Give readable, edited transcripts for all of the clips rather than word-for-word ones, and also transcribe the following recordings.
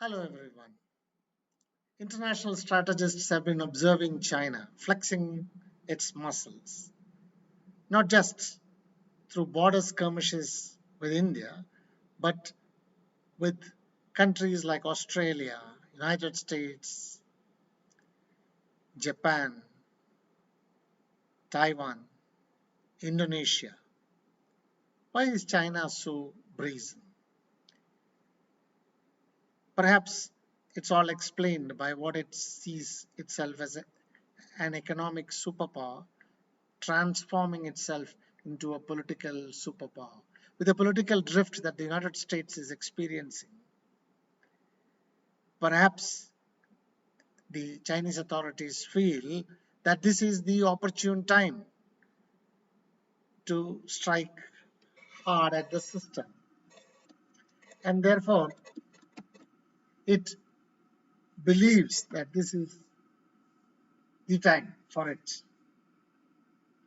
Hello everyone. International strategists have been observing China flexing its muscles, not just through border skirmishes with India, but with countries like Australia, United States, Japan, Taiwan, Indonesia. Why is China so brazen? Perhaps it's all explained by what it sees itself as an economic superpower transforming itself into a political superpower. With the political drift that the United States is experiencing, perhaps the Chinese authorities feel that this is the opportune time to strike hard at the system. And therefore, it believes that this is the time for it.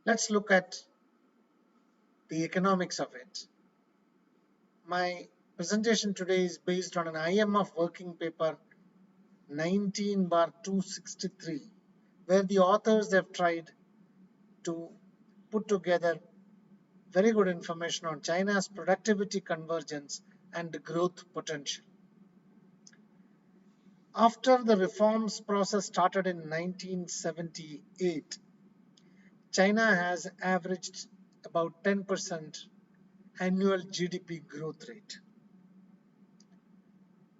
Let's look at the economics of it. My presentation today is based on an IMF working paper 19/263, where the authors have tried to put together very good information on China's productivity convergence and growth potential. After the reforms process started in 1978, China has averaged about 10% annual GDP growth rate.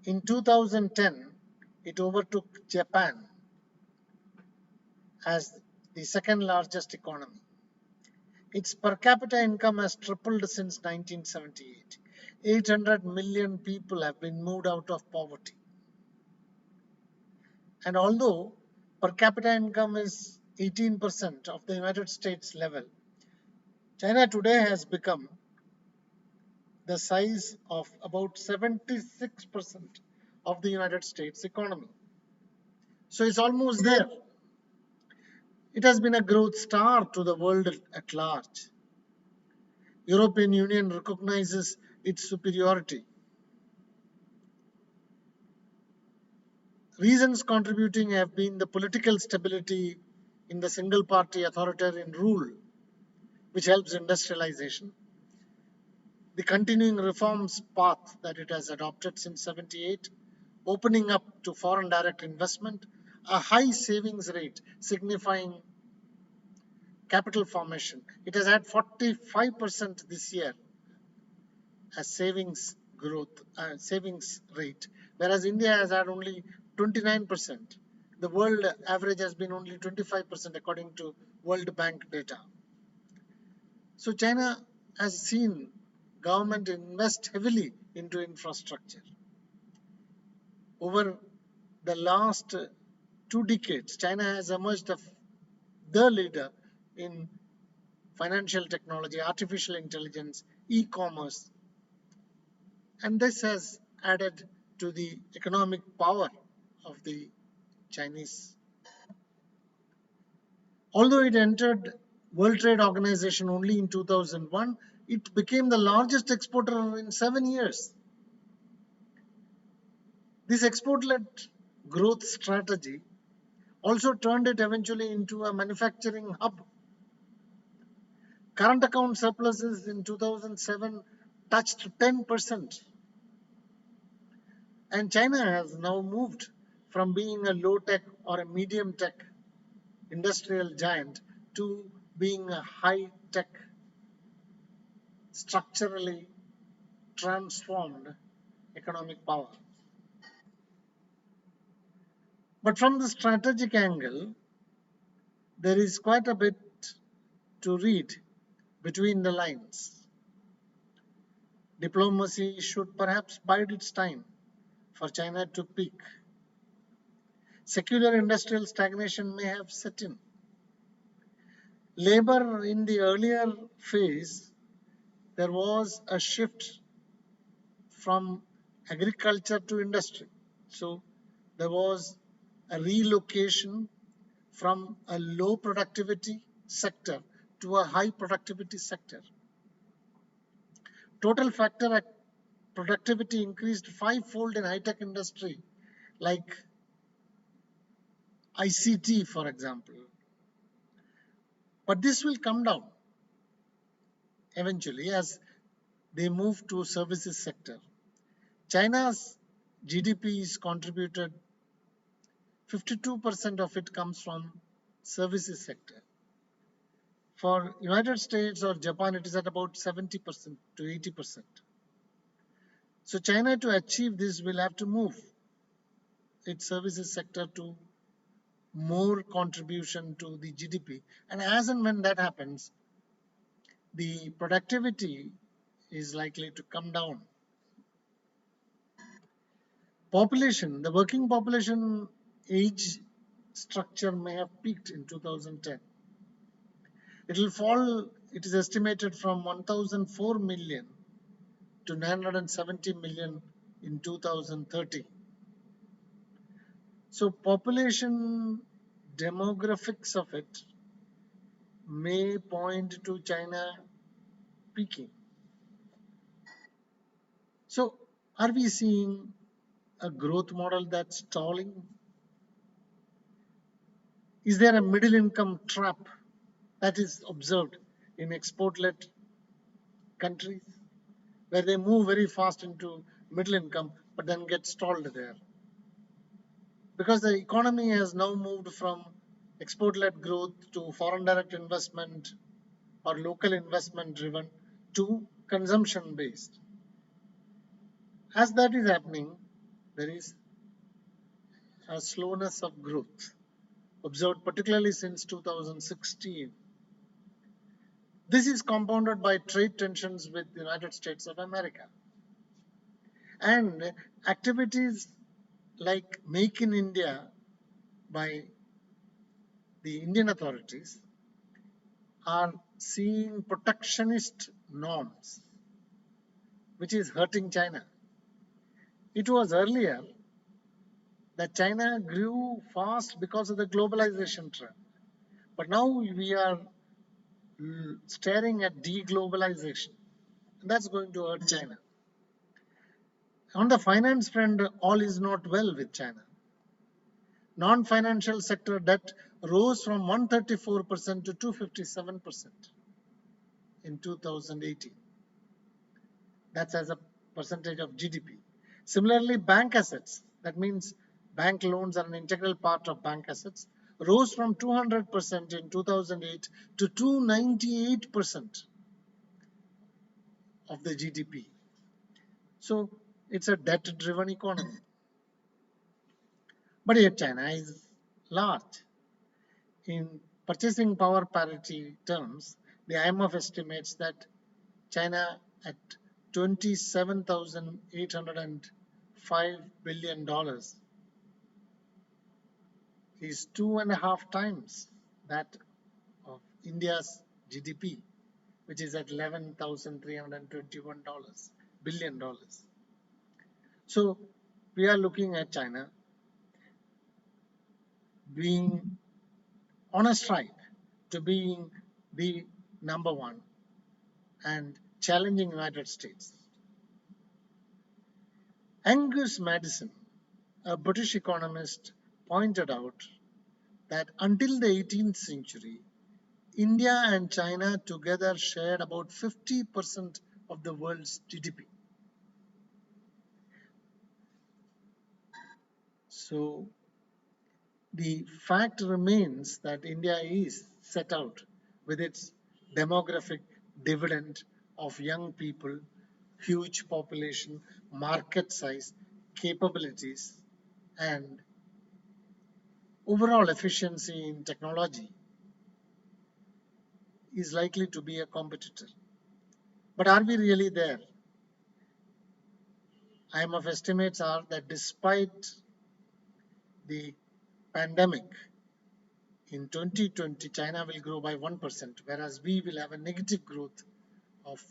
In 2010, it overtook Japan as the second largest economy. Its per capita income has tripled since 1978. 800 million people have been moved out of poverty. And although per capita income is 18% of the United States level, China today has become the size of about 76% of the United States economy. So it's almost there. It has been a growth star to the world at large. European Union recognizes its superiority. Reasons contributing have been the political stability in the single party authoritarian rule, which helps industrialization, the continuing reforms path that it has adopted since 78, opening up to foreign direct investment, a high savings rate signifying capital formation. It has had 45% this year as savings rate, whereas India has had only 29%. The world average has been only 25% according to World Bank data. So China has seen government invest heavily into infrastructure. Over the last 2 decades, China has emerged the leader in financial technology, artificial intelligence, e-commerce, and this has added to the economic power of the Chinese. Although it entered World Trade Organization only in 2001, it became the largest exporter in 7 years. This export-led growth strategy also turned it eventually into a manufacturing hub. Current account surpluses in 2007 touched 10%. And China has now moved from being a low-tech or a medium-tech industrial giant to being a high-tech, structurally transformed economic power. But from the strategic angle, there is quite a bit to read between the lines. Diplomacy should perhaps bide its time for China to peak. Secular industrial stagnation may have set in. Labor in the earlier phase, there was a shift from agriculture to industry. So there was a relocation from a low productivity sector to a high productivity sector. Total factor productivity increased fivefold in high-tech industry like ICT, for example. But this will come down eventually as they move to services sector. China's GDP is contributed 52% of it comes from services sector. For United States or Japan, it is at about 70% to 80%. So China to achieve this will have to move its services sector to more contribution to the GDP. And as and when that happens, the productivity is likely to come down. Population, the working population age structure may have peaked in 2010. It will fall, it is estimated from 1,004 million to 970 million in 2030. So population demographics of it may point to China peaking. So are we seeing a growth model that's stalling? Is there a middle income trap that is observed in export-led countries where they move very fast into middle income but then get stalled there? Because the economy has now moved from export-led growth to foreign direct investment or local investment driven to consumption based. As that is happening, there is a slowness of growth observed particularly since 2016. This is compounded by trade tensions with the United States of America. And activities like Make in India by the Indian authorities are seeing protectionist norms, which is hurting China. It was earlier that China grew fast because of the globalization trend. But now we are staring at deglobalization. And that's going to hurt China. On the finance front, all is not well with China. Non-financial sector debt rose from 134% to 257% in 2018. That's as a percentage of GDP. Similarly, bank assets, that means bank loans are an integral part of bank assets, rose from 200% in 2008 to 298% of the GDP. So it's a debt-driven economy. But yet China is large. In purchasing power parity terms, the IMF estimates that China at $27,805 billion is 2.5 times that of India's GDP, which is at $11,321 billion. So we are looking at China being on a strike to being the number one and challenging United States. Angus Madison, a British economist, pointed out that until the 18th century, India and China together shared about 50% of the world's GDP. So the fact remains that India is set out with its demographic dividend of young people, huge population, market size, capabilities, and overall efficiency in technology is likely to be a competitor. But are we really there? IMF estimates are that despite the pandemic, in 2020, China will grow by 1%, whereas we will have a negative growth of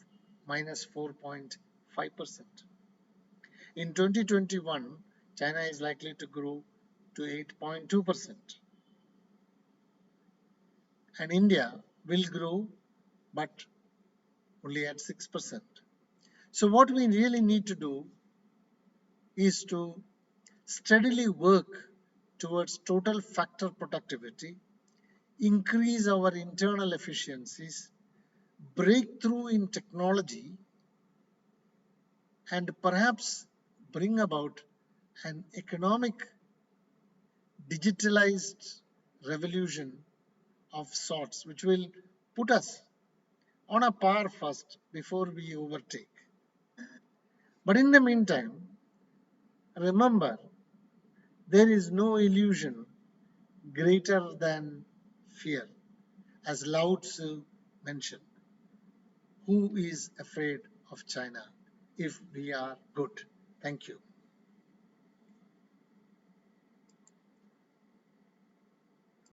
minus 4.5%. In 2021, China is likely to grow to 8.2%. And India will grow, but only at 6%. So, what we really need to do is to steadily work towards total factor productivity, increase our internal efficiencies, break through in technology, and perhaps bring about an economic digitalized revolution of sorts, which will put us on a par first before we overtake. But in the meantime, remember, there is no illusion greater than fear. As Lao Tzu mentioned, who is afraid of China if we are good? Thank you.